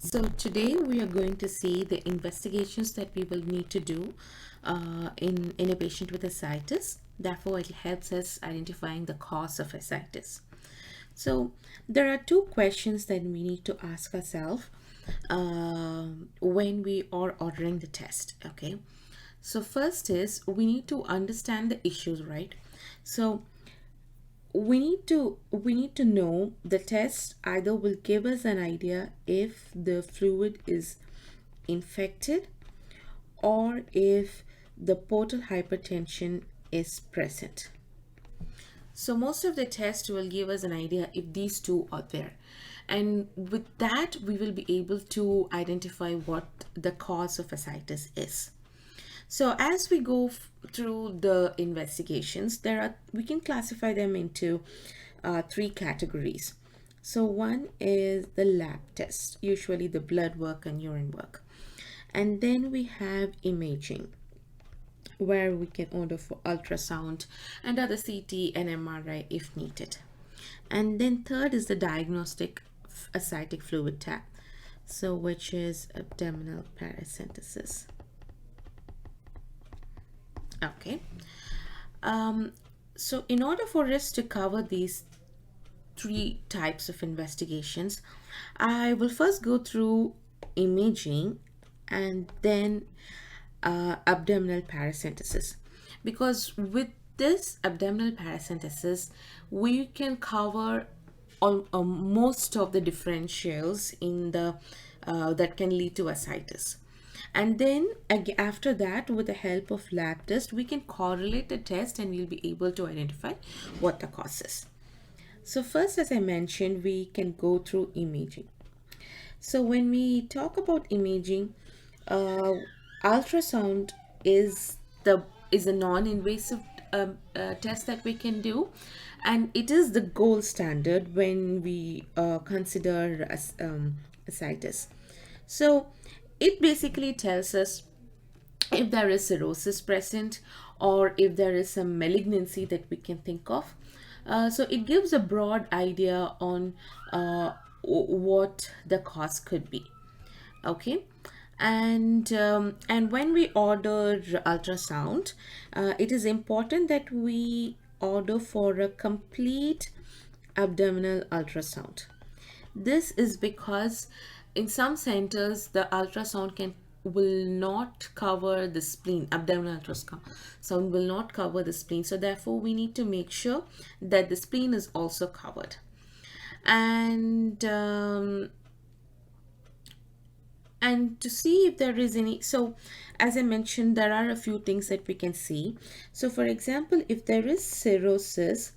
So today we are going to see the investigations that we will need to do in a patient with ascites. Therefore, it helps us identifying the cause of ascites. So there are two questions that we need to ask ourselves when we are ordering the test. Okay. So first is we need to understand the issues, right? So we need to know the test either will give us an idea if the fluid is infected or if the portal hypertension is present. So most of the tests will give us an idea if these two are there, and with that we will be able to identify what the cause of ascites is. So as we go through the investigations, we can classify them into three categories. So one is the lab test, usually the blood work and urine work. And then we have imaging, where we can order for ultrasound and other CT and MRI if needed. And then third is the diagnostic ascitic fluid test, so which is abdominal paracentesis. Okay. So in order for us to cover these three types of investigations, I will first go through imaging and then abdominal paracentesis, because with this abdominal paracentesis we can cover all, most of the differentials in the that can lead to ascites. And then after that, with the help of lab test, we can correlate the test and we'll be able to identify what the cause is. So first, as I mentioned, we can go through imaging. So when we talk about imaging, ultrasound is a non-invasive test that we can do, and it is the gold standard when we consider ascites. So it basically tells us if there is cirrhosis present or if there is some malignancy that we can think of. So it gives a broad idea on what the cause could be. Okay. And when we order ultrasound, it is important that we order for a complete abdominal ultrasound. This is because in some centers the ultrasound can will not cover the spleen. Abdominal ultrasound will not cover the spleen, so therefore we need to make sure that the spleen is also covered. And to see if there is any, so as I mentioned, there are a few things that we can see. So for example, if there is cirrhosis,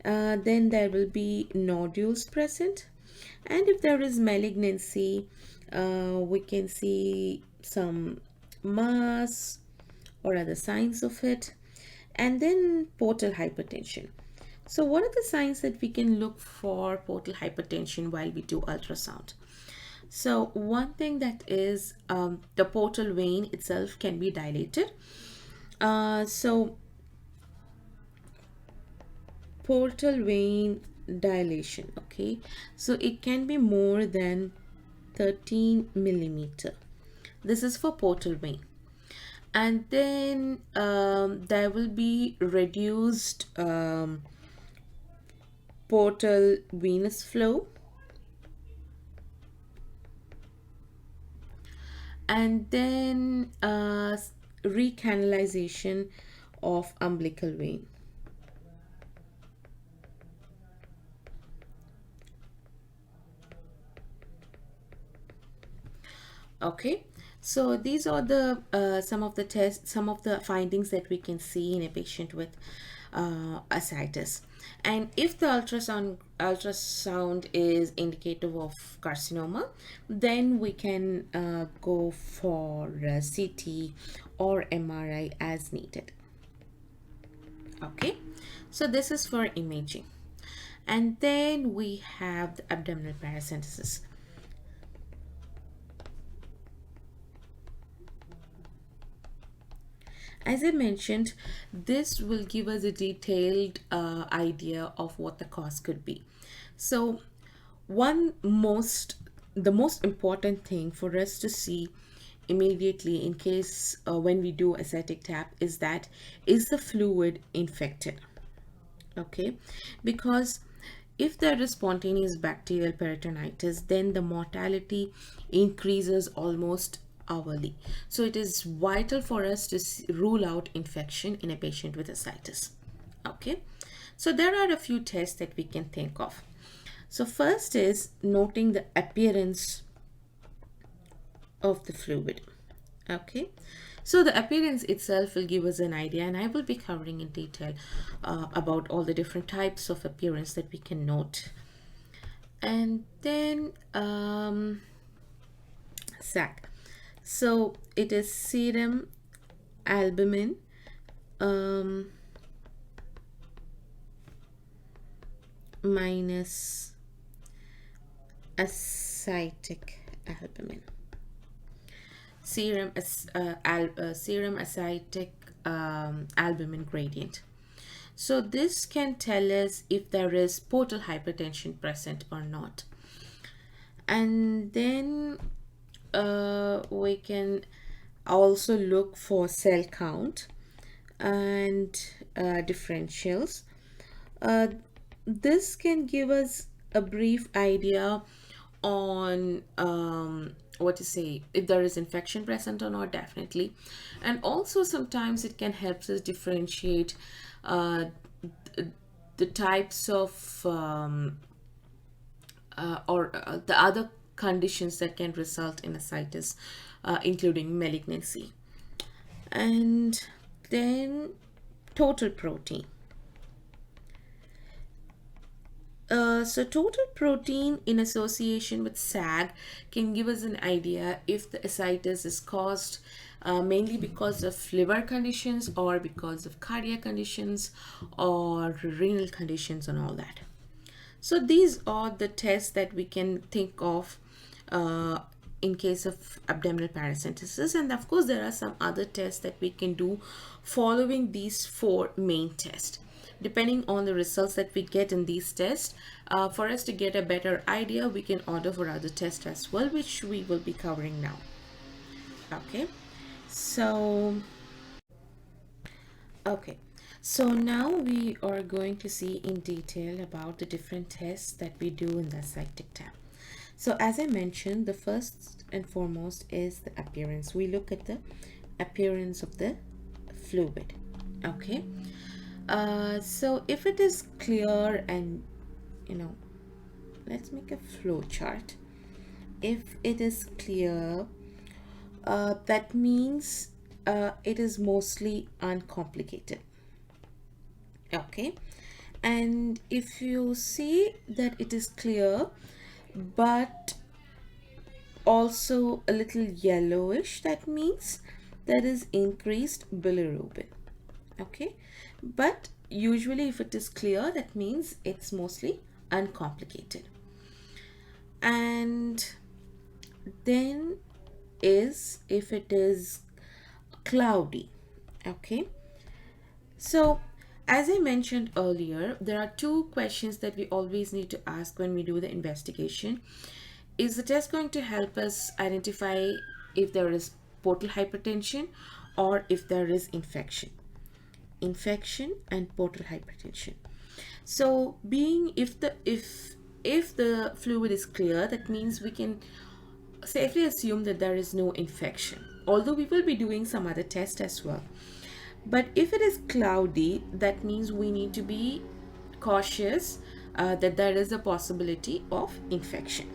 then there will be nodules present, and if there is malignancy, we can see some mass or other signs of it. And then portal hypertension. So what are the signs that we can look for portal hypertension while we do ultrasound? So one thing that is the portal vein itself can be dilated. So portal vein dilation, okay, so it can be more than 13 millimeter. This is for portal vein. And then there will be reduced portal venous flow, and then recanalization of umbilical vein. Okay, so these are the some of the findings that we can see in a patient with ascites. And if the ultrasound is indicative of carcinoma, then we can go for CT or MRI as needed. Okay, so this is for imaging. And then we have the abdominal paracentesis. As I mentioned, this will give us a detailed idea of what the cause could be. So one most the most important thing for us to see immediately in case when we do ascitic tap is that is the fluid infected. Okay, because if there is spontaneous bacterial peritonitis, then the mortality increases almost hourly. So it is vital for us to rule out infection in a patient with ascites. Okay, so there are a few tests that we can think of. So first is noting the appearance of the fluid. Okay, so the appearance itself will give us an idea, and I will be covering in detail about all the different types of appearance that we can note. And then SAC. So it is serum albumin, minus ascitic albumin. Serum ascitic albumin gradient. So this can tell us if there is portal hypertension present or not. And then we can also look for cell count and differentials. This can give us a brief idea on what to say, if there is infection present or not, definitely. And also sometimes it can help us differentiate the types of the other conditions that can result in ascites, including malignancy. And then total protein. So total protein in association with SAG can give us an idea if the ascites is caused mainly because of liver conditions or because of cardiac conditions or renal conditions and all that. So these are the tests that we can think of in case of abdominal paracentesis, and of course there are some other tests that we can do following these four main tests. Depending on the results that we get in these tests, for us to get a better idea, we can order for other tests as well, which we will be covering now. Okay, so now we are going to see in detail about the different tests that we do in the ascitic tap. So as I mentioned, the first and foremost is the appearance. We look at the appearance of the fluid. Okay, so if it is clear and let's make a flow chart. If it is clear, that means it is mostly uncomplicated. Okay, and if you see that it is clear but also a little yellowish, that means there is increased bilirubin. Okay, but usually if it is clear, that means it's mostly uncomplicated. And then is if it is cloudy. Okay, so as I mentioned earlier, there are two questions that we always need to ask when we do the investigation. Is the test going to help us identify if there is portal hypertension or if there is infection and portal hypertension? So being if the fluid is clear, that means we can safely assume that there is no infection, although we will be doing some other tests as well. But if it is cloudy, that means we need to be cautious that there is a possibility of infection.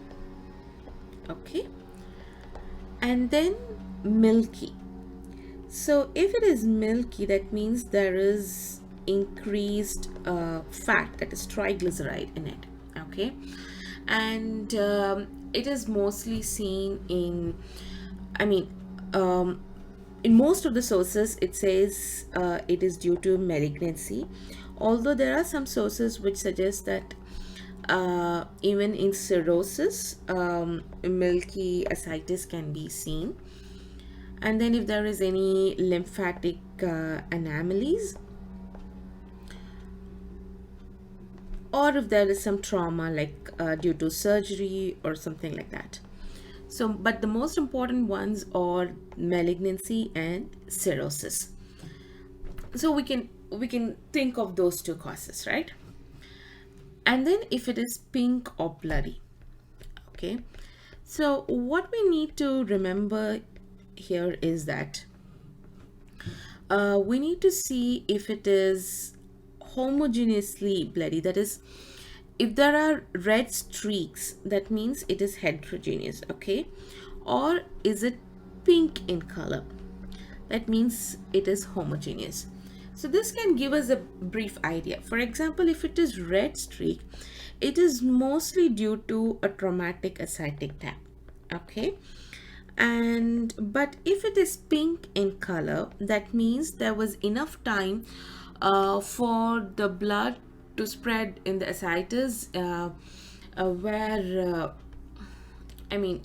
Okay, and then milky. So if it is milky, that means there is increased fat, that is triglyceride in it. Okay, and it is mostly seen in, in most of the sources it says it is due to malignancy, although there are some sources which suggest that even in cirrhosis, milky ascites can be seen. And then if there is any lymphatic anomalies, or if there is some trauma like due to surgery or something like that. So, but the most important ones are malignancy and cirrhosis. So we can think of those two causes, right? And then if it is pink or bloody, okay. So what we need to remember here is that we need to see if it is homogeneously bloody. That is, if there are red streaks, that means it is heterogeneous, okay? Or is it pink in color? That means it is homogeneous. So this can give us a brief idea. For example, if it is red streak, it is mostly due to a traumatic ascitic tap, okay? And but if it is pink in color, that means there was enough time for the blood to spread in the ascites, where I mean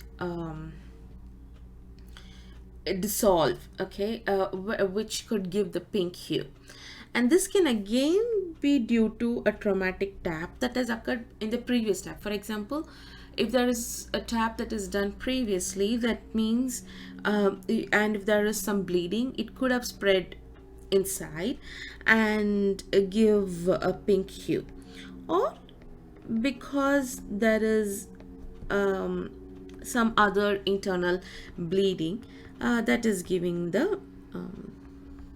dissolve, okay, which could give the pink hue. And this can again be due to a traumatic tap that has occurred in the previous tap. For example, if there is a tap that is done previously, that means and if there is some bleeding, it could have spread inside and give a pink hue. Or because there is some other internal bleeding that is giving the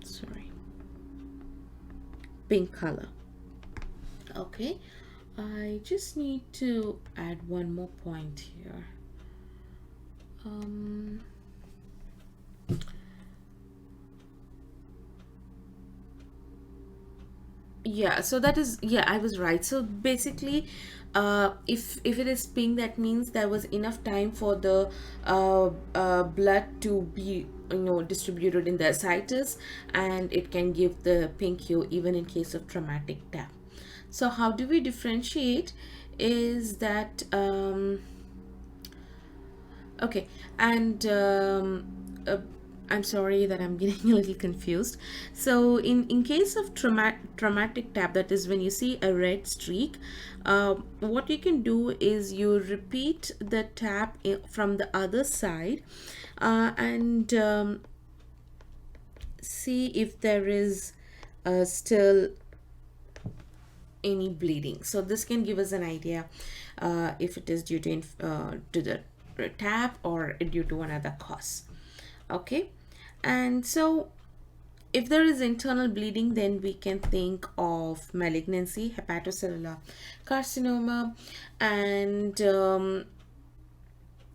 sorry, pink color. Okay, I just need to add one more point here. Yeah, so that is, yeah, I was right. So basically, if it is pink, that means there was enough time for the blood to be, distributed in the ascites, and it can give the pink hue even in case of traumatic tap. So how do we differentiate is that okay, and I'm sorry that I'm getting a little confused. So in case of traumatic tap, that is when you see a red streak, what you can do is you repeat the tap from the other side, and see if there is still any bleeding. So this can give us an idea if it is due to the tap or due to another cause. Okay, and so if there is internal bleeding, then we can think of malignancy, hepatocellular carcinoma, and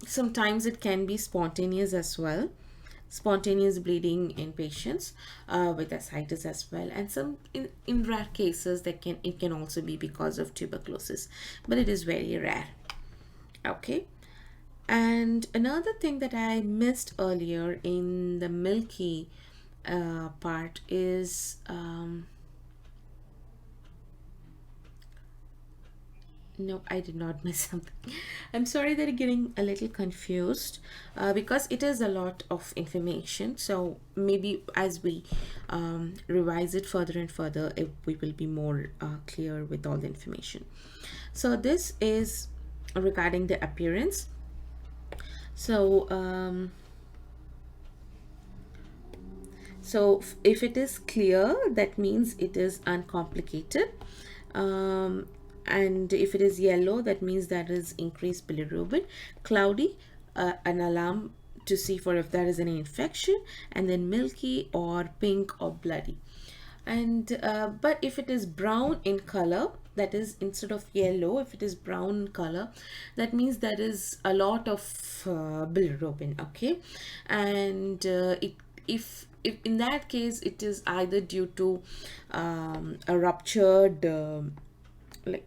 sometimes it can be spontaneous as well, spontaneous bleeding in patients with ascites as well. And some in rare cases that it can also be because of tuberculosis, but it is very rare. Okay, and another thing that I missed earlier in the milky part is no, I did not miss something. I'm sorry that I'm getting a little confused because it is a lot of information. So maybe as we revise it further and further, we will be more clear with all the information. So this is regarding the appearance. So if it is clear, that means it is uncomplicated. And if it is yellow, that means that is increased bilirubin. Cloudy, an alarm to see for if there is any infection. And then milky or pink or bloody. And but if it is brown in color, that is instead of yellow, if it is brown in color, that means there is a lot of bilirubin. Okay, and if in that case it is either due to a ruptured like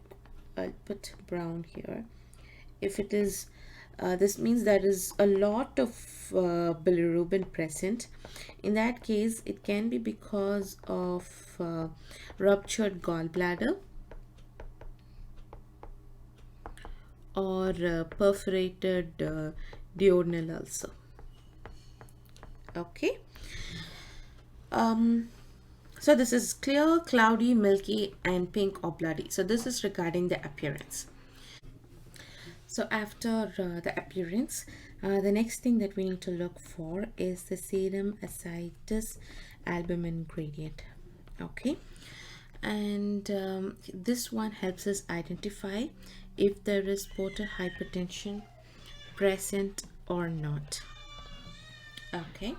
I'll put brown here. If it is this means there is a lot of bilirubin present. In that case, it can be because of ruptured gallbladder or perforated duodenal ulcer. Okay. So this is clear, cloudy, milky, and pink or bloody. So this is regarding the appearance. So after the appearance, the next thing that we need to look for is the serum ascites albumin gradient. Okay, and this one helps us identify if there is portal hypertension present or not. Okay,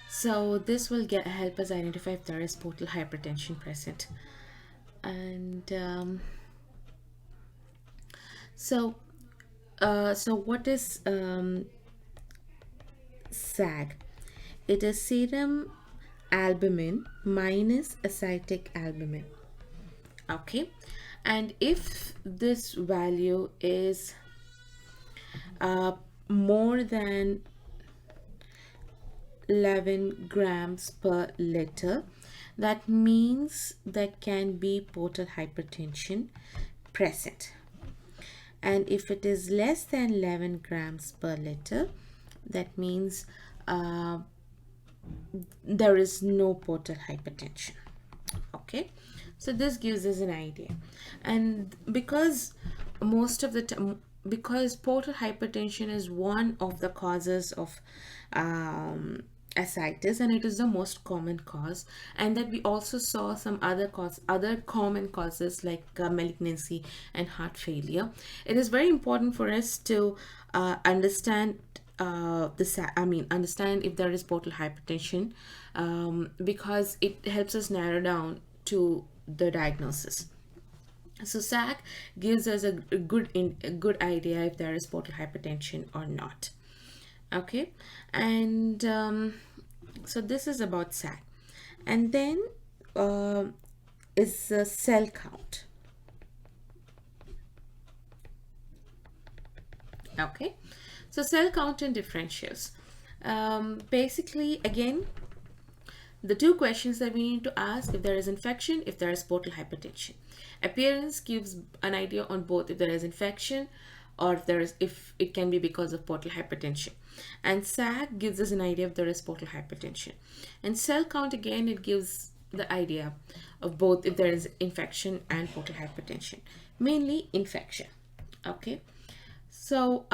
so this will help us identify if there is portal hypertension present. And so so what is SAG? It is serum albumin minus acetic albumin. Okay, and if this value is more than 11 grams per liter, that means there can be portal hypertension present. And if it is less than 11 grams per liter, that means there is no portal hypertension. Okay, so this gives us an idea. And because most of the time, because portal hypertension is one of the causes of ascites, and it is the most common cause, and that we also saw some other common causes like malignancy and heart failure, it is very important for us to understand understand if there is portal hypertension, because it helps us narrow down to the diagnosis. So SAC gives us a good idea if there is portal hypertension or not. Okay, and so this is about SAC. And then is the cell count. Okay, so cell count and differentials. Basically, again, the two questions that we need to ask: if there is infection, if there is portal hypertension. Appearance gives an idea on both if there is infection or if it can be because of portal hypertension. And SAG gives us an idea if there is portal hypertension. And cell count, again, it gives the idea of both if there is infection and portal hypertension. Mainly infection. Okay. So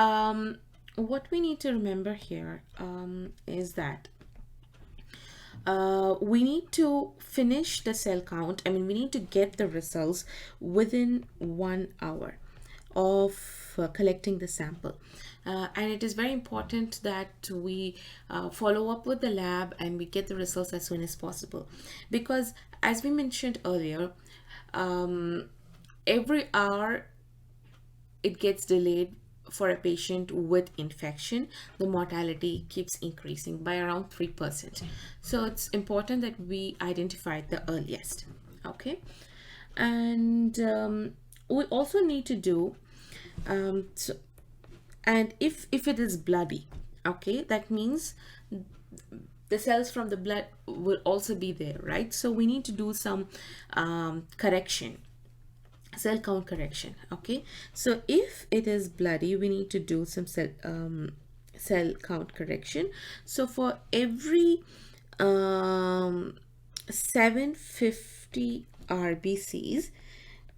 what we need to remember here is that we need to finish the cell count. I mean, we need to get the results within 1 hour of collecting the sample. And it is very important that we follow up with the lab and we get the results as soon as possible. Because as we mentioned earlier, every hour it gets delayed for a patient with infection, the mortality keeps increasing by around 3%. So it's important that we identify the earliest. Okay, and we also need to do and if it is bloody, okay, that means the cells from the blood will also be there, right? So we need to do some correction, cell count correction. Okay, so if it is bloody, we need to do some cell count correction. So for every 750 RBCs,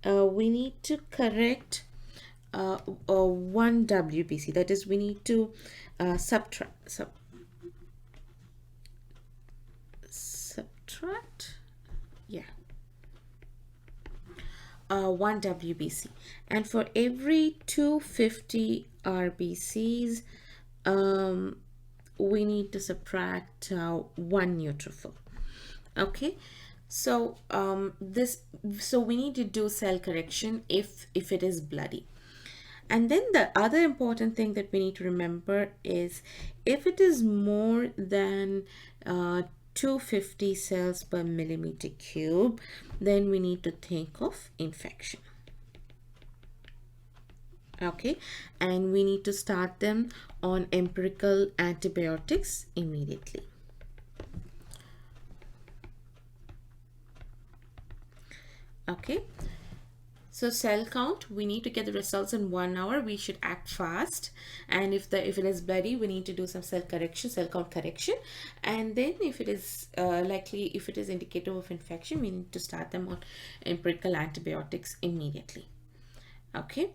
we need to correct 1 WBC. That is, we need to subtract 1 WBC. And for every 250 RBCs, we need to subtract 1 neutrophil. Okay, so so we need to do cell correction if it is bloody. And then the other important thing that we need to remember is if it is more than 250 cells per millimeter cube, then we need to think of infection. Okay, and we need to start them on empirical antibiotics immediately. Okay, So cell count, we need to get the results in 1 hour. We should act fast, and if it is bloody, we need to do some cell count correction, and then if it is if it is indicative of infection, we need to start them on empirical antibiotics immediately. Okay,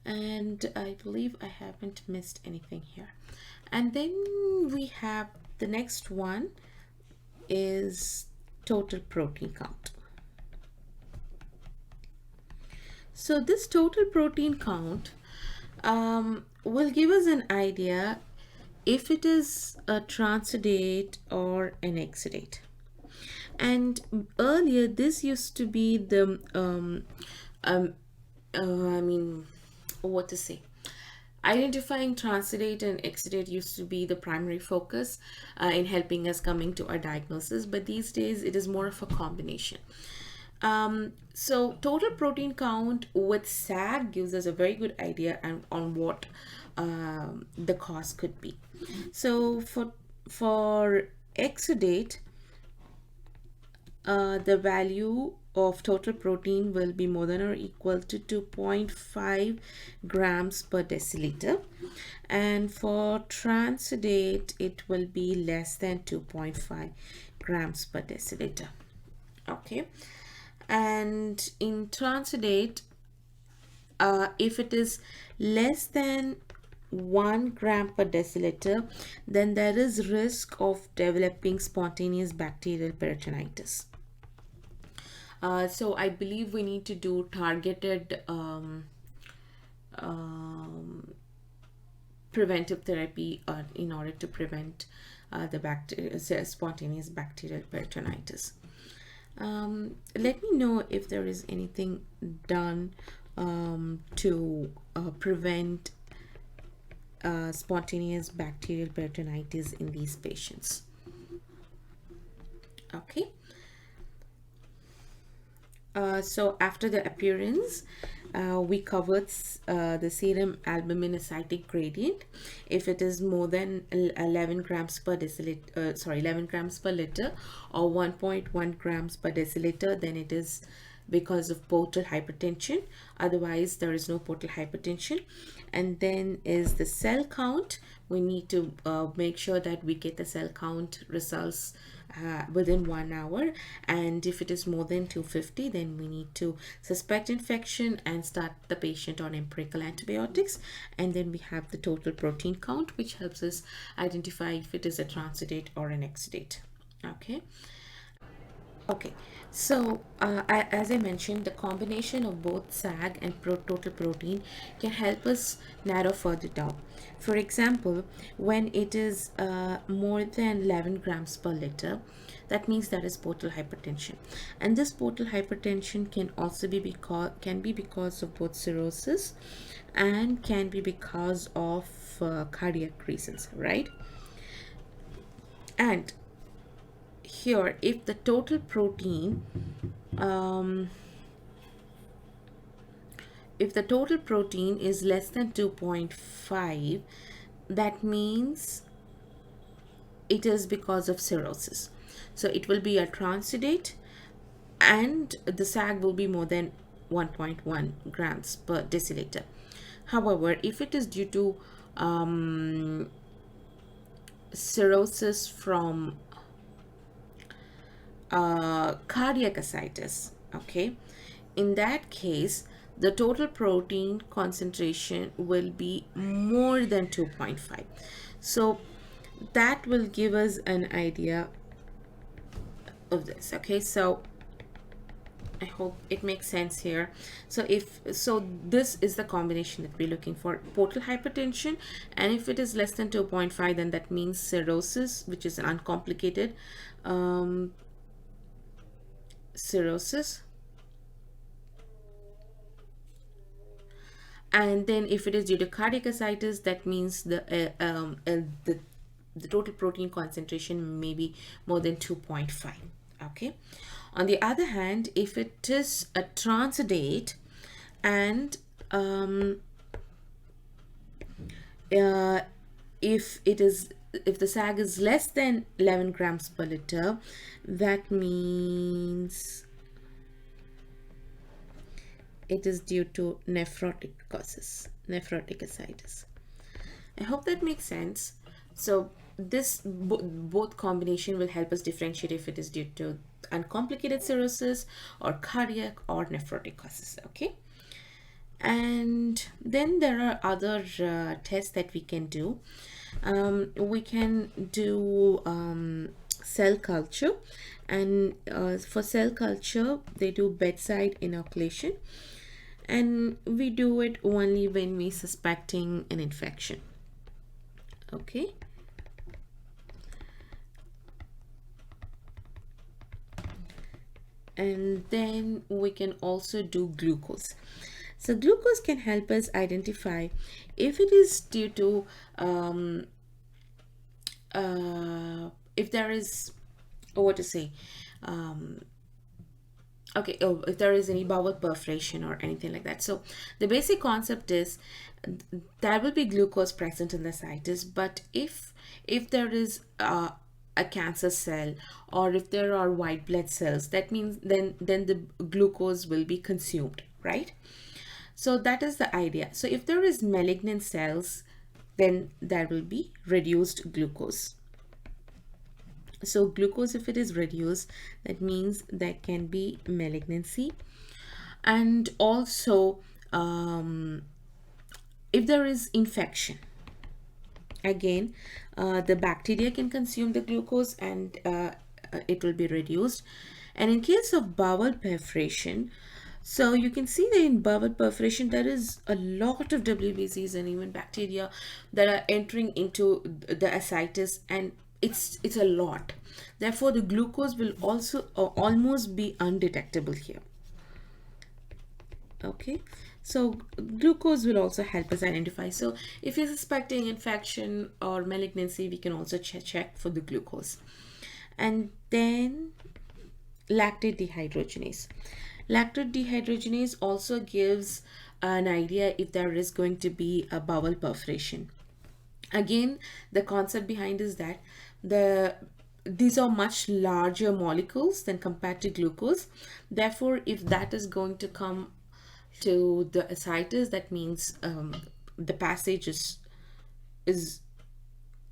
and I believe I haven't missed anything here. And then we have the next one is total protein count. So this total protein count will give us an idea if it is a transidate or an exudate. And earlier this used to be the I mean, what to say, identifying transidate and exudate used to be the primary focus in helping us coming to our diagnosis, but these days it is more of a combination. So total protein count with SAG gives us a very good idea on what the cause could be. So for exudate, the value of total protein will be more than or equal to 2.5 grams per deciliter, and for transidate it will be less than 2.5 grams per deciliter. Okay, and in transidate, if it is less than 1 gram per deciliter, then there is risk of developing spontaneous bacterial peritonitis. So I believe we need to do targeted preventive therapy in order to prevent the spontaneous bacterial peritonitis. Let me know if there is anything done to prevent spontaneous bacterial peritonitis in these patients. Okay. So after the appearance, we covered the serum albumin ascitic gradient. If it is more than 11 grams per deciliter, 11 grams per liter or 1.1 grams per deciliter, then it is because of portal hypertension. Otherwise, there is no portal hypertension. And then is the cell count. We need to make sure that we get the cell count results within 1 hour, and if it is more than 250, then we need to suspect infection and start the patient on empirical antibiotics. And then we have the total protein count, which helps us identify if it is a transidate or an exudate. Okay, so as I mentioned, the combination of both SAG and total protein can help us narrow further down. For example, when it is more than 11 grams per liter, that means that is portal hypertension, and this portal hypertension can also be because of both cirrhosis and can be because of cardiac reasons, right? And here, if the total protein is less than 2.5, that means it is because of cirrhosis. So it will be a transidate, and the SAG will be more than 1.1 grams per deciliter. However, if it is due to cirrhosis from cardiac ascites, okay, in that case the total protein concentration will be more than 2.5. So that will give us an idea of this. Okay, so I hope it makes sense here. So this is the combination that we're looking for: portal hypertension, and if it is less than 2.5, then that means cirrhosis, which is an uncomplicated cirrhosis. And then if it is due to cardiac ascites, that means the total protein concentration may be more than 2.5. Okay, on the other hand, if it is a transidate and if the SAG is less than 11 grams per liter, that means it is due to nephrotic causes, nephrotic ascites. I hope that makes sense. So this both combination will help us differentiate if it is due to uncomplicated cirrhosis or cardiac or nephrotic causes. Okay. And then there are other tests that we can do. We can do cell culture, and for cell culture they do bedside inoculation, and we do it only when we suspecting an infection. Okay. And then we can also do glucose. So glucose can help us identify if it is due to if there is, or what to say, okay, if there is any bowel perforation or anything like that. So the basic concept is there will be glucose present in the ascites, but if there is a cancer cell, or if there are white blood cells, that means then the glucose will be consumed, right? So that is the idea. So if there is malignant cells, then there will be reduced glucose. So glucose, if it is reduced, that means there can be malignancy. And also if there is infection, again the bacteria can consume the glucose, and it will be reduced. And in case of bowel perforation, so you can see that in bowel perforation there is a lot of WBCs and even bacteria that are entering into the ascites, and it's a lot. Therefore the glucose will also almost be undetectable here. Okay, so glucose will also help us identify. So if you're suspecting infection or malignancy, we can also check for the glucose. And then lactate dehydrogenase. Lactate dehydrogenase also gives an idea if there is going to be a bowel perforation. Again, the concept behind is that these are much larger molecules than compared to glucose. Therefore, if that is going to come to the ascites, that means the passage is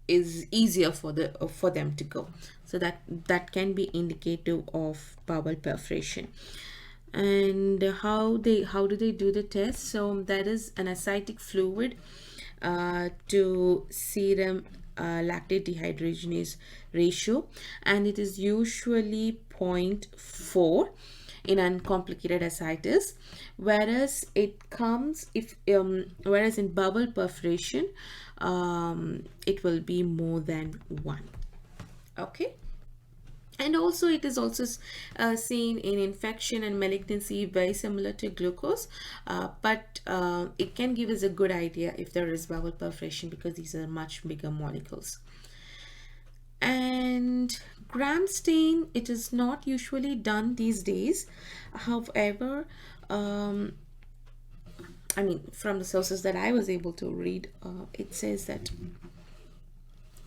easier for them to go. So that can be indicative of bowel perforation. And how do they do the test? So that is an ascitic fluid to serum lactate dehydrogenase ratio, and it is usually 0.4 in uncomplicated ascites, whereas it comes if whereas in bowel perforation it will be more than 1. Okay. And also it is also seen in infection and malignancy, very similar to glucose, but it can give us a good idea if there is bowel perforation, because these are much bigger molecules. And gram stain, it is not usually done these days. However, I mean, from the sources that I was able to read, it says that,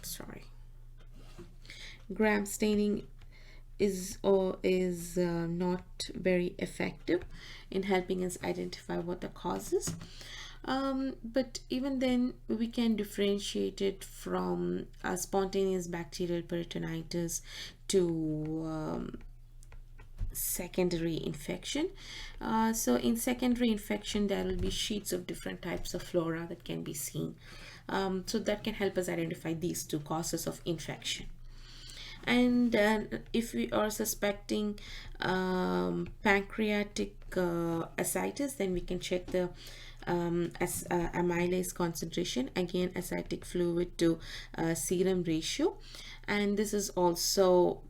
sorry, gram staining is not very effective in helping us identify what the cause is. But even then, we can differentiate it from a spontaneous bacterial peritonitis to secondary infection. So in secondary infection, there will be sheets of different types of flora that can be seen. So that can help us identify these two causes of infection. And if we are suspecting pancreatic ascites, then we can check the amylase concentration, again ascitic fluid to serum ratio, and this is also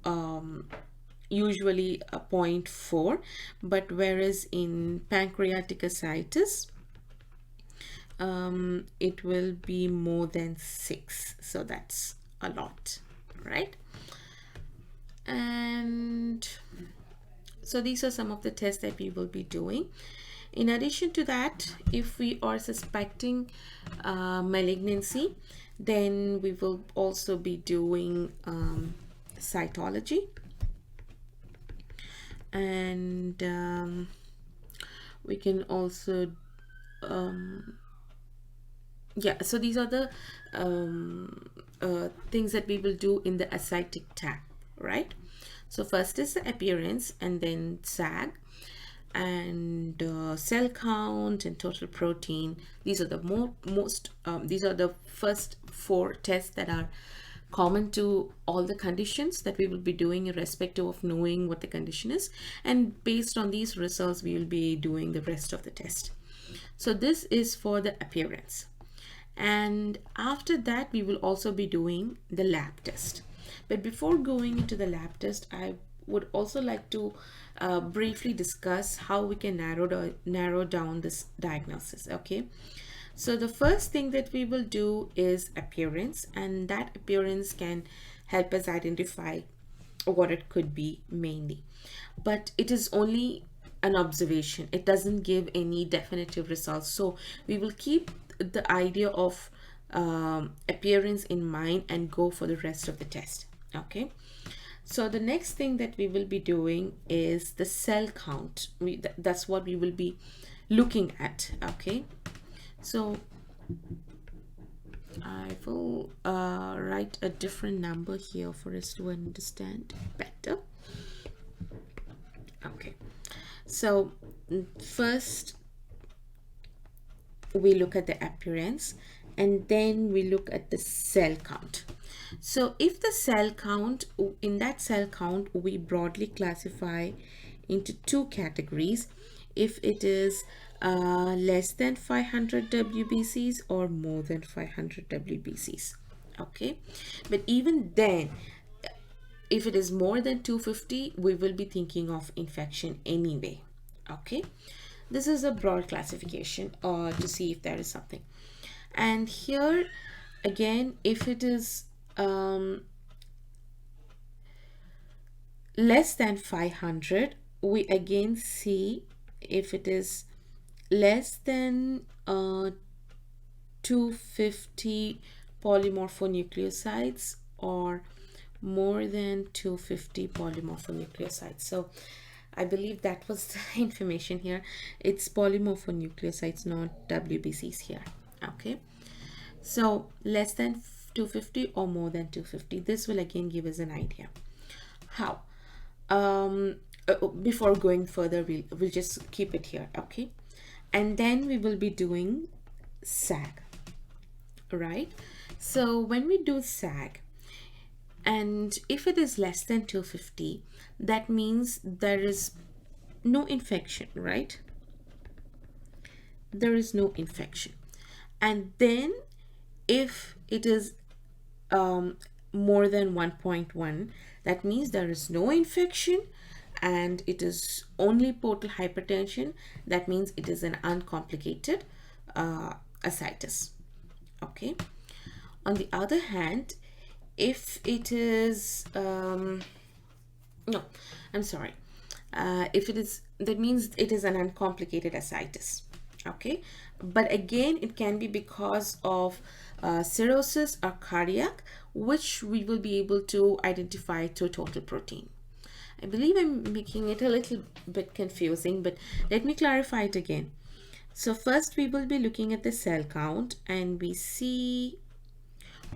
usually a 0.4, but whereas in pancreatic ascites it will be more than 6, so that's a lot, right? And so these are some of the tests that we will be doing. In addition to that, if we are suspecting malignancy, then we will also be doing cytology. And We can also yeah, so these are the things that we will do in the ascitic tab, right? So first is the appearance, and then sag, and cell count and total protein. These are the most these are the first four tests that are common to all the conditions that we will be doing, irrespective of knowing what the condition is, and based on these results we will be doing the rest of the test. So this is for the appearance, and after that we will also be doing the lab test. But before going into the lab test, I would also like to briefly discuss how we can narrow down this diagnosis. Okay, so the first thing that we will do is appearance, and that appearance can help us identify what it could be mainly, but it is only an observation. It doesn't give any definitive results, so we will keep the idea of appearance in mind and go for the rest of the test. Okay, so the next thing that we will be doing is the cell count. That's what we will be looking at. Okay, so I will write a different number here for us to understand better. Okay, so first we look at the appearance, and then we look at the cell count. So if the cell count, in that cell count we broadly classify into two categories: if it is less than 500 WBCs or more than 500 WBCs. Okay, but even then, if it is more than 250, we will be thinking of infection anyway. Okay, this is a broad classification to see if there is something. And here again, if it is less than 500, we again see if it is less than 250 polymorphonucleosides or more than 250 polymorphonucleosides. So I believe that was the information here. It's polymorphonucleosides, not WBCs here. Okay, so less than 250 or more than 250. This will again give us an idea. How? Before going further, we'll just keep it here. Okay, and then we will be doing SAG, right? So when we do SAG, and if it is less than 250, that means there is no infection, right? There is no infection. And then if it is more than 1.1, that means there is no infection and it is only portal hypertension. That means it is an uncomplicated ascites. Okay, on the other hand, if it is no, I'm sorry, if it is, that means it is an uncomplicated ascites. Okay, but again it can be because of cirrhosis or cardiac, which we will be able to identify through total protein. I believe I'm making it a little bit confusing, but let me clarify it again. So first we will be looking at the cell count, and we see,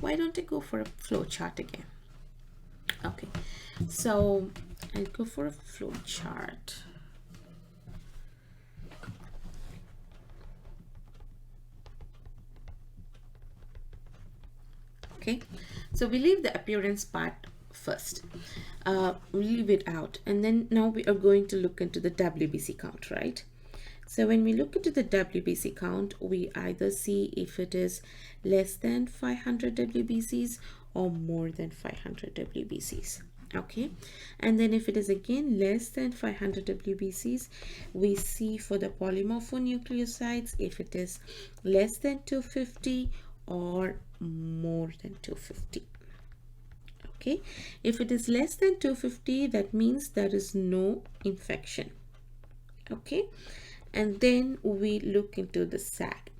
why don't I go for a flow chart again? Okay, so I'll go for a flow chart. Okay, so we leave the appearance part first. We leave it out, and then now we are going to look into the WBC count, right? So when we look into the WBC count, we either see if it is less than 500 WBCs or more than 500 WBCs. Okay, and then if it is again less than 500 WBCs, we see for the polymorphonucleosides if it is less than 250 or more than 250. Okay, if it is less than 250, that means there is no infection. Okay, and then we look into the SAG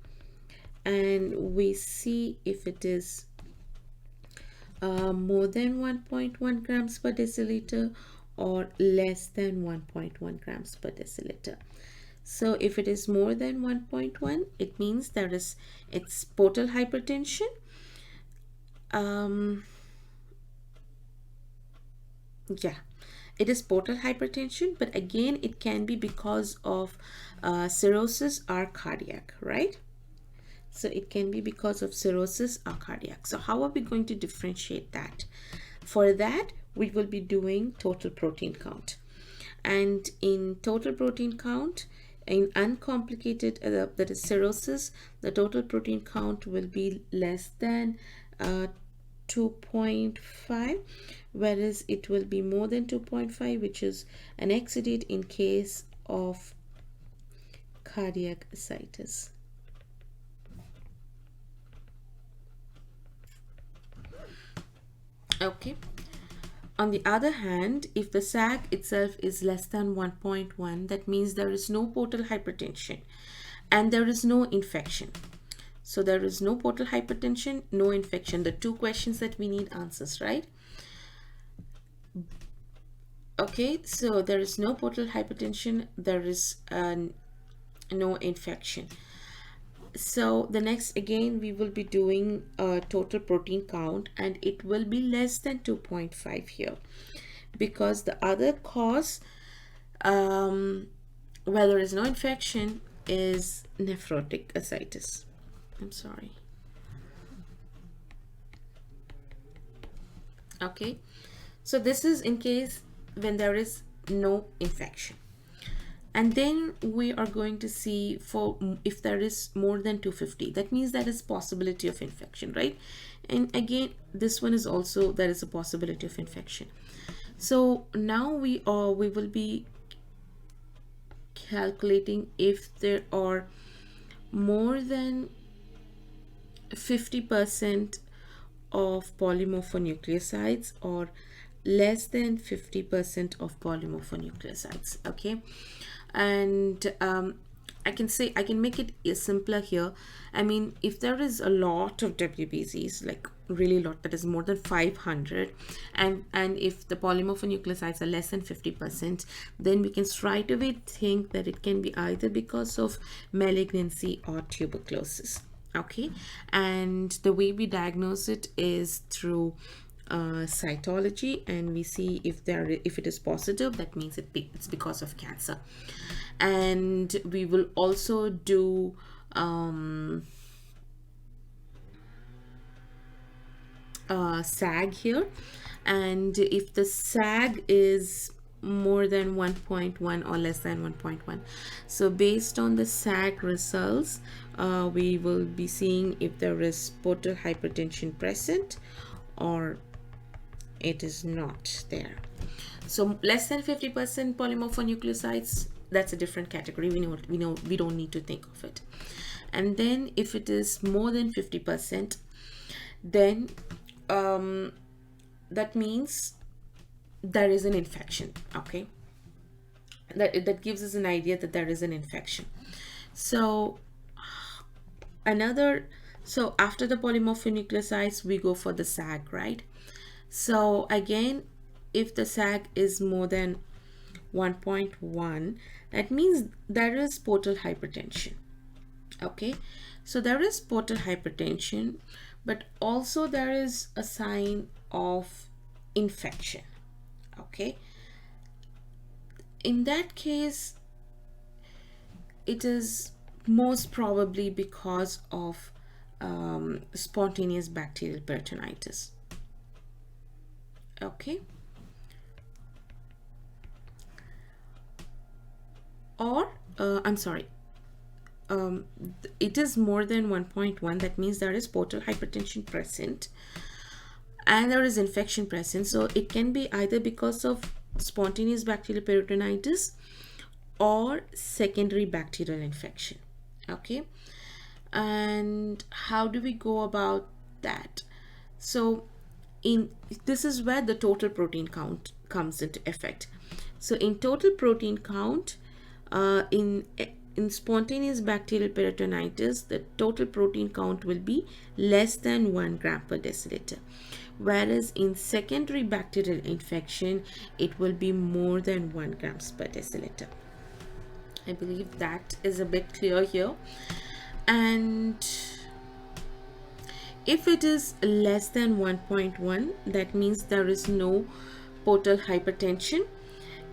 and we see if it is more than 1.1 grams per deciliter or less than 1.1 grams per deciliter. So if it is more than 1.1, it means it's portal hypertension. um yeah, it is portal hypertension, but again it can be because of cirrhosis or cardiac, right? So it can be because of cirrhosis or cardiac. So how are we going to differentiate that? For that, we will be doing total protein count. And in total protein count, in uncomplicated, that is cirrhosis, the total protein count will be less than 2.5, whereas it will be more than 2.5, which is an exudate in case of cardiac ascites. Okay. On the other hand, if the sag itself is less than 1.1, that means there is no portal hypertension and there is no infection. So there is no portal hypertension, no infection. The two questions that we need answers, right? Okay, so there is no portal hypertension, there is no infection. So the next, again, we will be doing a total protein count, and it will be less than 2.5 here, because the other cause where there is no infection is nephrotic ascites. I'm sorry. Okay, so this is in case when there is no infection. And then we are going to see for if there is more than 250, that means there is possibility of infection, right? And again, this one is also, there is a possibility of infection. So now we will be calculating if there are more than 50% of polymorphonucleosides or less than 50% of polymorphonucleosides. Okay, and I can make it simpler here. I mean, if there is a lot of WBCs, like really lot, that is more than 500, and if the polymorphonucleosides are less than 50%, then we can straight away think that it can be either because of malignancy or tuberculosis. Okay, and the way we diagnose it is through cytology, and we see if it is positive, that means it's because of cancer. And we will also do SAG here, and if the SAG is more than 1.1 or less than 1.1, so based on the SAG results, we will be seeing if there is portal hypertension present or it is not there. So less than 50% polymorphonucleosides, that's a different category. We don't need to think of it. And then if it is more than 50%, then that means there is an infection. Okay, that gives us an idea that there is an infection. So after the polymorphonucleosides, we go for the SAG, right? So again, if the SAG is more than 1.1, that means there is portal hypertension. Okay, so there is portal hypertension, but also there is a sign of infection. Okay, in that case, it is most probably because of spontaneous bacterial peritonitis. Okay, or I'm sorry, it is more than 1.1, that means there is portal hypertension present and there is infection present. So it can be either because of spontaneous bacterial peritonitis or secondary bacterial infection. Okay, and how do we go about that? So this is where the total protein count comes into effect. So in total protein count, in spontaneous bacterial peritonitis, the total protein count will be less than 1 gram per deciliter, whereas in secondary bacterial infection, it will be more than 1 grams per deciliter. I believe that is a bit clear here. And if it is less than 1.1, that means there is no portal hypertension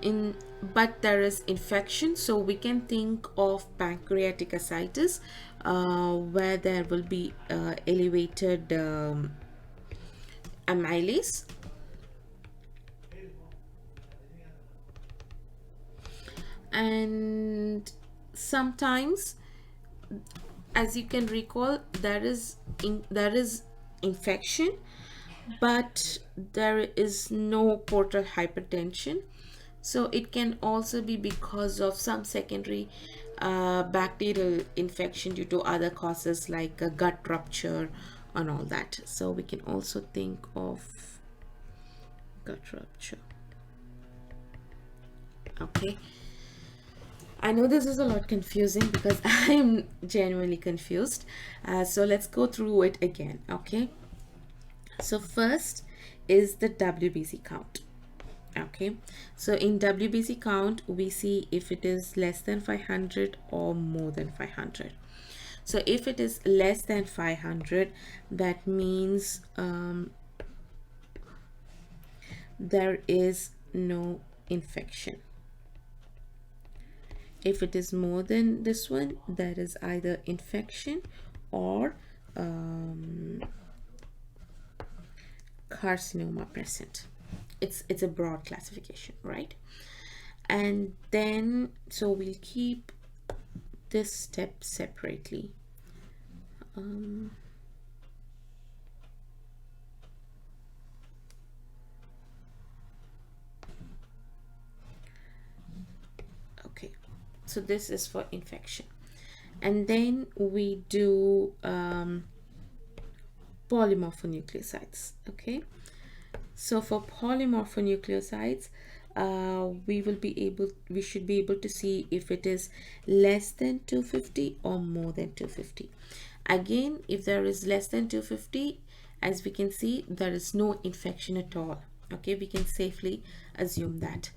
in, but there is infection. So we can think of pancreatic ascites, where there will be elevated amylase. And sometimes, as you can recall, there is infection, but there is no portal hypertension. So it can also be because of some secondary bacterial infection due to other causes like a gut rupture and all that. So we can also think of gut rupture. Okay, I know this is a lot confusing because I am genuinely confused. So let's go through it again. Okay, so first is the WBC count. Okay, so in WBC count we see if it is less than 500 or more than 500. So if it is less than 500, that means there is no infection. If it is more than this one, there is either infection or carcinoma present. It's a broad classification, right? And then so we'll keep this step separately. Okay, so this is for infection, and then we do polymorphonucleosides. Okay, so for polymorphonucleosides, we should be able to see if it is less than 250 or more than 250. Again, if there is less than 250, as we can see, there is no infection at all. Okay, we can safely assume that.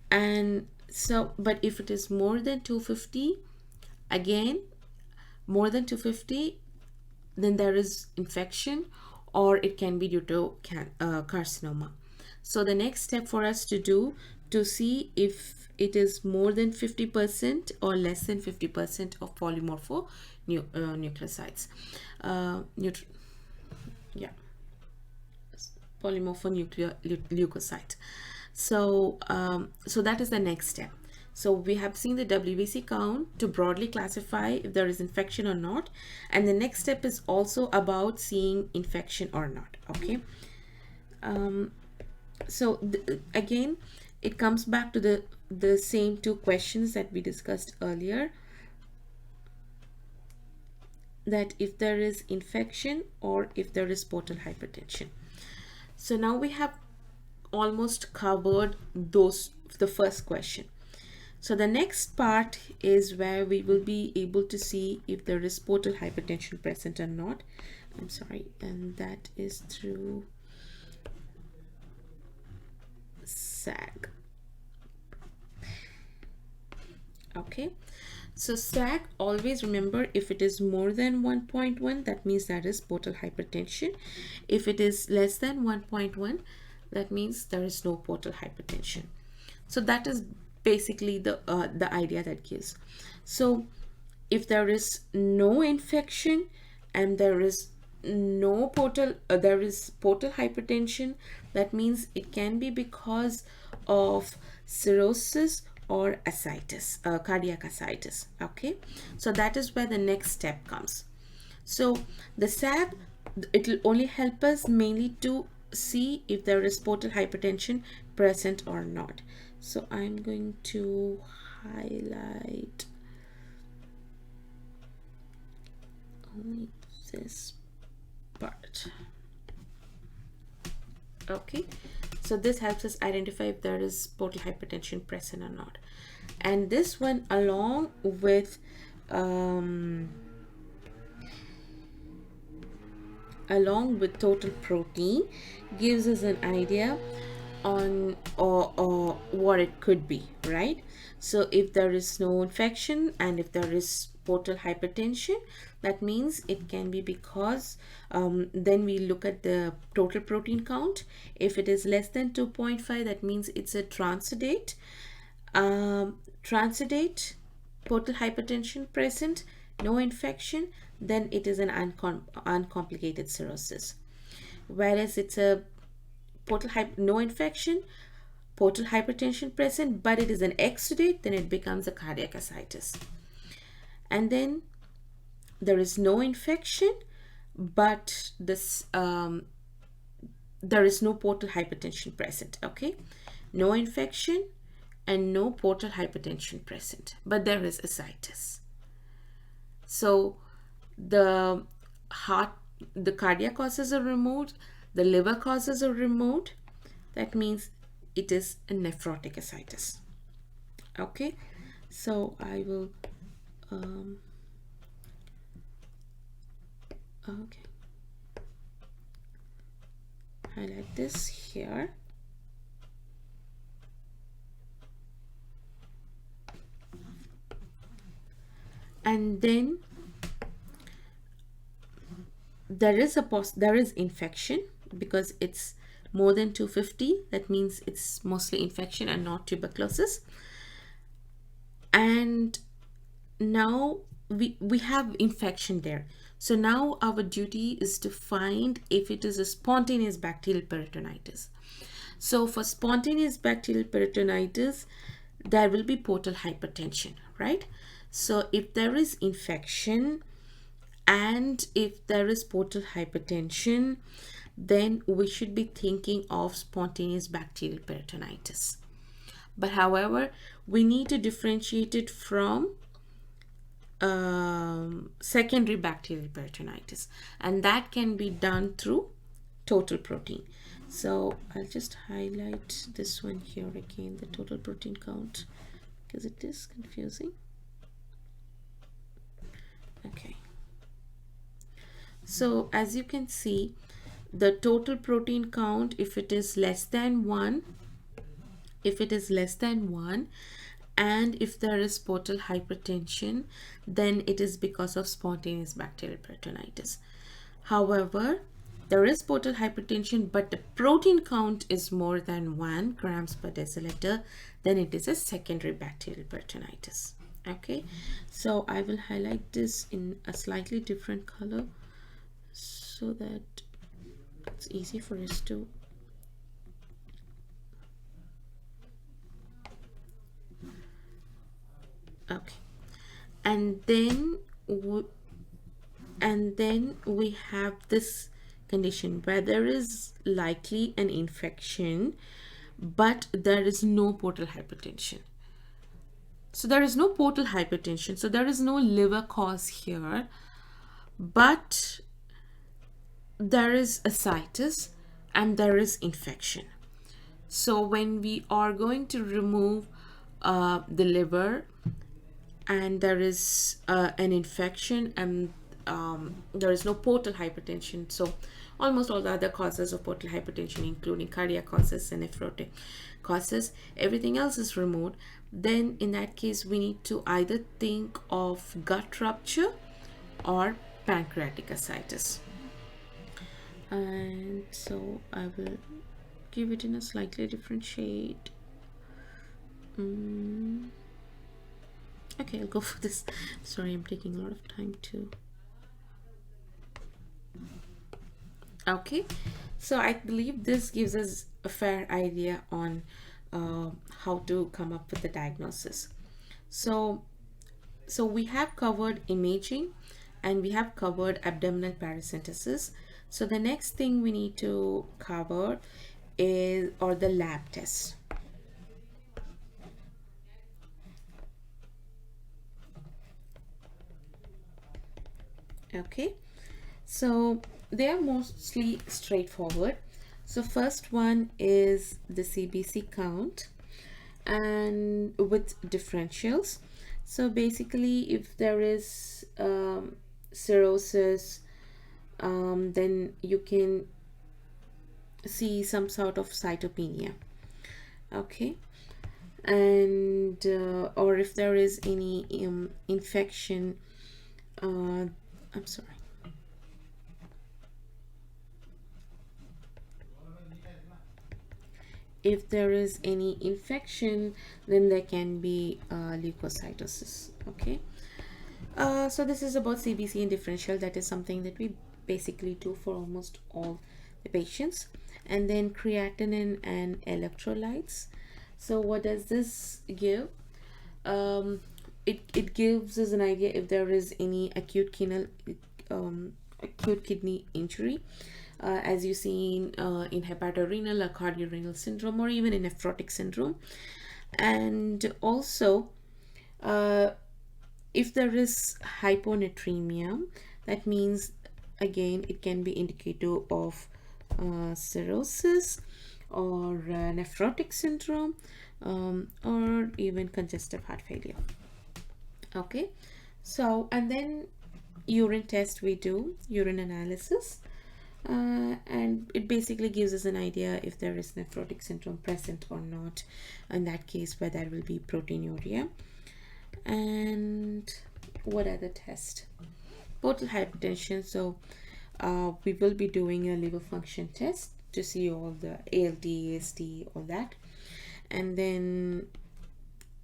And so, but if it is more than 250, again, more than 250, then there is infection, or it can be due to carcinoma. So the next step for us to do to see if it is more than 50% or less than 50% of polymorphonucleosides. Polymorphonucleoside. So so that is the next step. So we have seen the WBC count to broadly classify if there is infection or not, and the next step is also about seeing infection or not. Okay, so again it comes back to the same two questions that we discussed earlier, that if there is infection or if there is portal hypertension. So now we have almost covered the first question. So the next part is where we will be able to see if there is portal hypertension present or not. I'm sorry, and that is through SAG. Okay, so SAG, always remember, if it is more than 1.1, that means that is portal hypertension. If it is less than 1.1, that means there is no portal hypertension. So that is basically the idea that gives. So if there is no infection and there is no portal there is portal hypertension, that means it can be because of cirrhosis or ascites, cardiac ascites. Okay, so that is where the next step comes. So the SAG, it will only help us mainly to see if there is portal hypertension present or not. So I'm going to highlight only this part. Okay, so this helps us identify if there is portal hypertension present or not. And this one, along with total protein, gives us an idea on or what it could be, right? So if there is no infection and if there is portal hypertension, that means it can be because then we look at the total protein count. If it is less than 2.5, that means it's a transudate. Transudate, portal hypertension present, no infection, then it is an uncomplicated cirrhosis. Whereas it's a no infection, portal hypertension present, but it is an exudate, then it becomes a cardiac ascites. And then there is no infection, but this there is no portal hypertension present. Okay, no infection and no portal hypertension present, but there is ascites. So the heart, the cardiac causes are removed, the liver causes are removed. That means it is a nephrotic ascites. Okay, so I will okay, highlight this here. And then there is infection because it's more than 250. That means it's mostly infection and not tuberculosis. And now we have infection there. So now our duty is to find if it is a spontaneous bacterial peritonitis. So for spontaneous bacterial peritonitis, there will be portal hypertension, right? So if there is infection and if there is portal hypertension, then we should be thinking of spontaneous bacterial peritonitis. But however, we need to differentiate it from secondary bacterial peritonitis, and that can be done through total protein. So I'll just highlight this one here again, the total protein count, because it is confusing. Okay, so as you can see, the total protein count, if it is less than 1, and if there is portal hypertension, then it is because of spontaneous bacterial peritonitis. However, there is portal hypertension but the protein count is more than 1 grams per deciliter, then it is a secondary bacterial peritonitis. Okay, so I will highlight this in a slightly different color so that it's easy for us to okay. And then we have this condition where there is likely an infection but there is no portal hypertension. So there is no portal hypertension, so there is no liver cause here, but there is ascites and there is infection. So when we are going to remove the liver and there is an infection and there is no portal hypertension, so almost all the other causes of portal hypertension including cardiac causes and nephrotic causes, everything else is removed, then in that case we need to either think of gut rupture or pancreatic ascites. And so I will give it in a slightly different shade. Okay, I'll go for this. Sorry, I'm taking a lot of time too. Okay, so I believe this gives us a fair idea on how to come up with the diagnosis. So we have covered imaging and we have covered abdominal paracentesis. So the next thing we need to cover is the lab tests. Okay, so they are mostly straightforward. So first one is the CBC count and with differentials. So basically if there is cirrhosis, then you can see some sort of cytopenia. Okay. And or if there is any infection, I'm sorry, if there is any infection, then there can be leukocytosis. Okay. So this is about CBC and differential. That is something that we basically do for almost all the patients. And then creatinine and electrolytes. So what does this give? um, it gives us an idea if there is any acute kidney injury, as you see in hepatorenal or cardiorenal syndrome, or even in nephrotic syndrome. And also, uh, if there is hyponatremia, that means again it can be indicative of cirrhosis or nephrotic syndrome, or even congestive heart failure. Okay. So, and then urine test, we do urine analysis, and it basically gives us an idea if there is nephrotic syndrome present or not. In that case, where there will be proteinuria. And what other test? Portal hypertension. So we will be doing a liver function test to see all the ALT, AST, all that. And then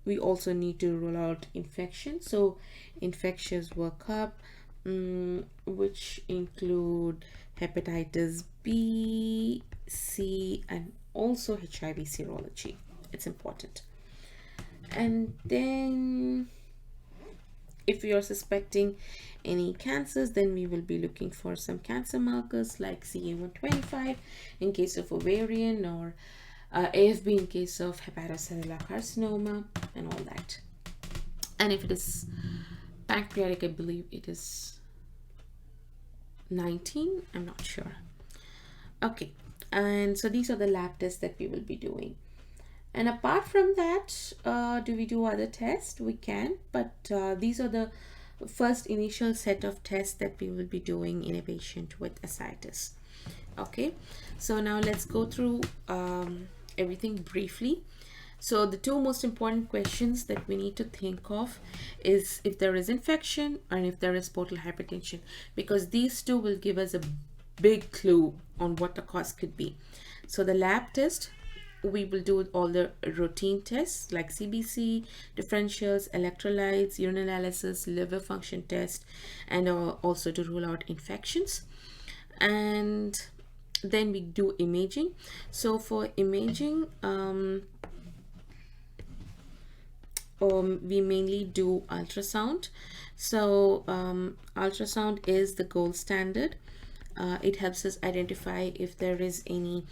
we also need to rule out infection. So infectious workup, which include hepatitis B, C, and also HIV serology. It's important. And then if we are suspecting any cancers, then we will be looking for some cancer markers like CA125 in case of ovarian, or AFB in case of hepatocellular carcinoma, and all that. And if it is pancreatic, I believe it is 19, I'm not sure. Okay, and so these are the lab tests that we will be doing. And apart from that, do we do other tests? We can, but these are the first initial set of tests that we will be doing in a patient with ascites. Okay, so now let's go through everything briefly. So the two most important questions that we need to think of is if there is infection and if there is portal hypertension, because these two will give us a big clue on what the cause could be. So the lab test, we will do all the routine tests like CBC, differentials, electrolytes, urine analysis, liver function test, and also to rule out infections. And then we do imaging. So for imaging, we mainly do ultrasound. So ultrasound is the gold standard. It helps us identify if there is any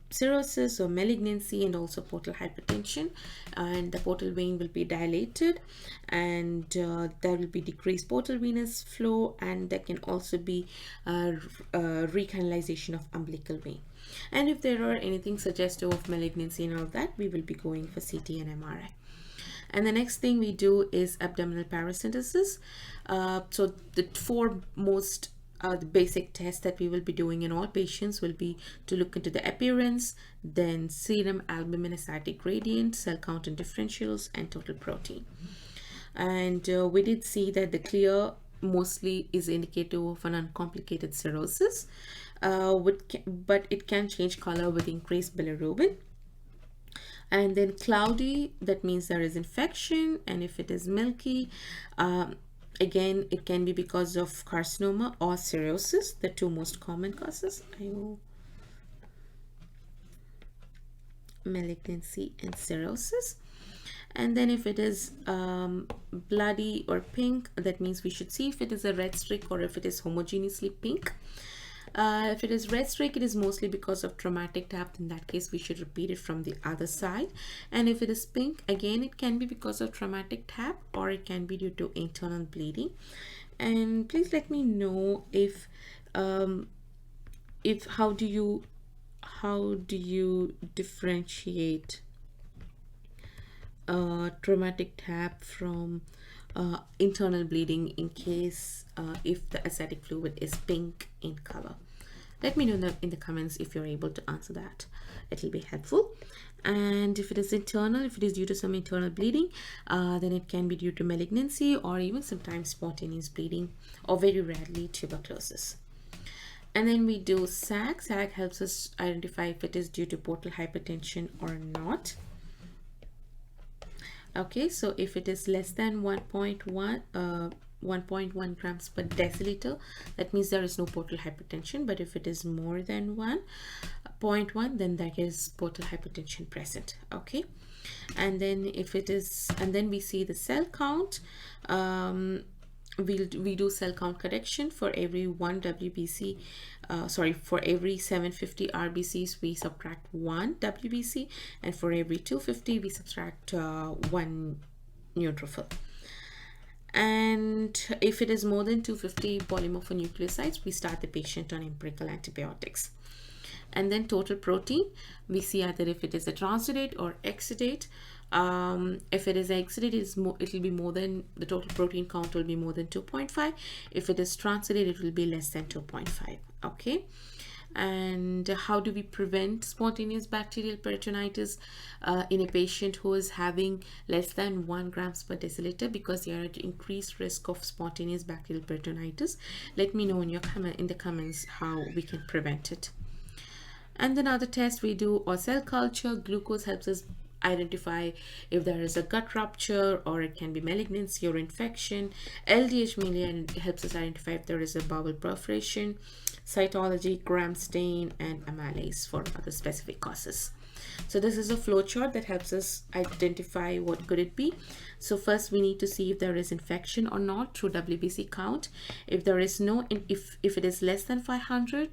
cirrhosis or malignancy, and also portal hypertension, and the portal vein will be dilated, and there will be decreased portal venous flow, and there can also be recanalization of umbilical vein. And if there are anything suggestive of malignancy and all that, we will be going for CT and MRI. And the next thing we do is abdominal paracentesis. So the four most the basic tests that we will be doing in all patients will be to look into the appearance, then serum albumin ascitic gradient, cell count and differentials, and total protein. And we did see that the clear mostly is indicative of an uncomplicated cirrhosis, but it can change color with increased bilirubin. And then cloudy, that means there is infection. And if it is milky, again, it can be because of carcinoma or cirrhosis, the two most common causes. Malignancy and cirrhosis. And then if it is bloody or pink, that means we should see if it is a red streak or if it is homogeneously pink. If it is red streak, it is mostly because of traumatic tap. In that case, we should repeat it from the other side. And if it is pink, again, it can be because of traumatic tap, or it can be due to internal bleeding. And please let me know if how do you differentiate traumatic tap from internal bleeding in case if the ascitic fluid is pink in color. Let me know in the comments if you're able to answer that. It'll be helpful. And if it is internal, if it is due to some internal bleeding, then it can be due to malignancy or even sometimes spontaneous bleeding, or very rarely tuberculosis. And then we do SAG. SAG helps us identify if it is due to portal hypertension or not. Okay, so if it is less than 1.1 grams per deciliter, that means there is no portal hypertension. But if it is more than 1.1, then that is portal hypertension present. Okay, and then if it is, and then we see the cell count. We do cell count correction for every 1 WBC, for every 750 RBCs we subtract 1 WBC, and for every 250 we subtract 1 neutrophil. And if it is more than 250 polymorphonucleosides, we start the patient on empirical antibiotics. And then total protein, we see either if it is a transudate or exudate. If it is exudate, it will be more than, the total protein count will be more than 2.5. If it is transudate, it will be less than 2.5. Okay. And how do we prevent spontaneous bacterial peritonitis in a patient who is having less than 1 grams per deciliter, because they are at increased risk of spontaneous bacterial peritonitis? Let me know in the comments how we can prevent it. And then other tests we do or cell culture. Glucose helps us identify if there is a gut rupture, or it can be malignancy or infection. LDH mainly helps us identify if there is a bowel perforation. Cytology, gram stain, and amylase for other specific causes. So this is a flow chart that helps us identify what could it be. So first we need to see if there is infection or not through WBC count. If there is no, if it is less than 500,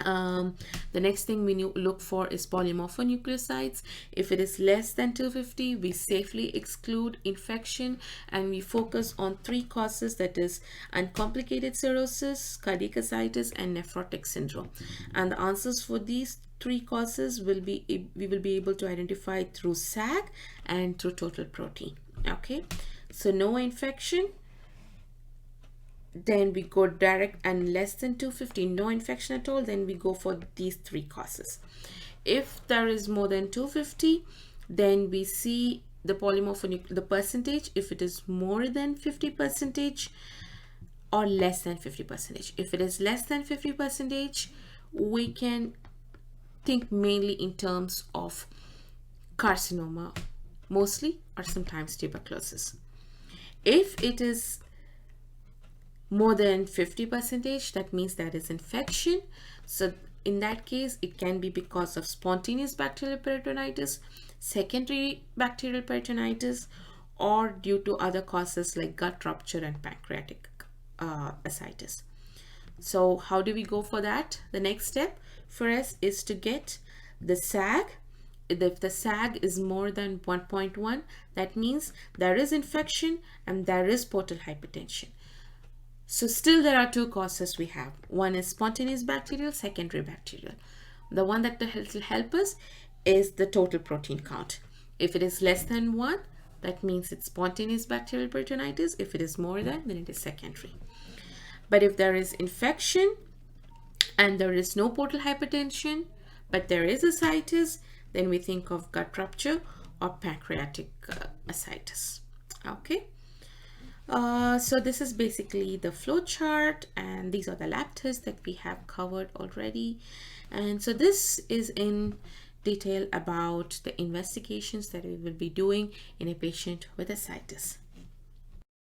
the next thing we look for is polymorphonucleosides. If it is less than 250, we safely exclude infection, and we focus on 3 causes, that is uncomplicated cirrhosis, cardiac ascites, and nephrotic syndrome. And the answers for these 3 causes we will be able to identify through SAG and through total protein. Okay, so no infection, then we go direct, and less than 250, no infection at all, then we go for these 3 causes. If there is more than 250, then we see the the percentage, if it is more than 50% or less than 50%. If it is less than 50%, we can think mainly in terms of carcinoma mostly, or sometimes tuberculosis. If it is more than 50%, that means there is infection. So in that case, it can be because of spontaneous bacterial peritonitis, secondary bacterial peritonitis, or due to other causes like gut rupture and pancreatic ascites. So how do we go for that? The next step for us is to get the SAG. If the SAG is more than 1.1, that means there is infection and there is portal hypertension. So still there are 2 causes we have. One is spontaneous bacterial, secondary bacterial. The one that will help us is the total protein count. If it is less than 1, that means it's spontaneous bacterial peritonitis. If it is more than, then it is secondary. But if there is infection and there is no portal hypertension, but there is ascites, then we think of gut rupture or pancreatic ascites. Okay. So this is basically the flow chart, and these are the lab tests that we have covered already. And so this is in detail about the investigations that we will be doing in a patient with ascites.